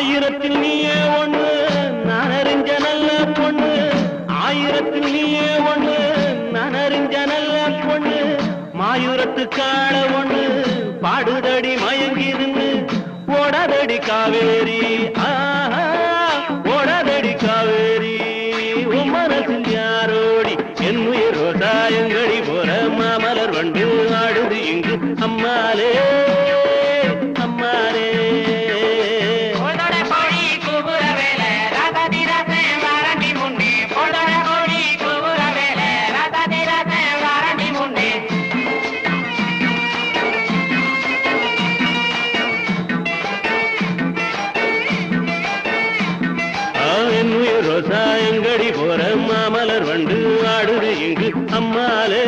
ஆயிரத்தில் நீயே ஒண்ணு நான் அறிஞ்ச நல்ல பொண்ணு ஆயிரத்தில் நீயே ஒண்ணு நான் அறிஞ்ச நல்ல பொண்ணு மாயூரத்து காள ஒண்ணு பாடுதடி மயங்கிருந்து ஓடதடி காவேரி ஓடதடி காவேரி உன் மனசில் யாரோடி என் உயிர் ரோசாயங்கடி போற மாமலர் வண்டு ஆடுது இங்கு அம்மாலே அம்மாலே ரோசாயங்கடி போற மாமலர் வண்டு ஆடுது இங்கு அம்மாலே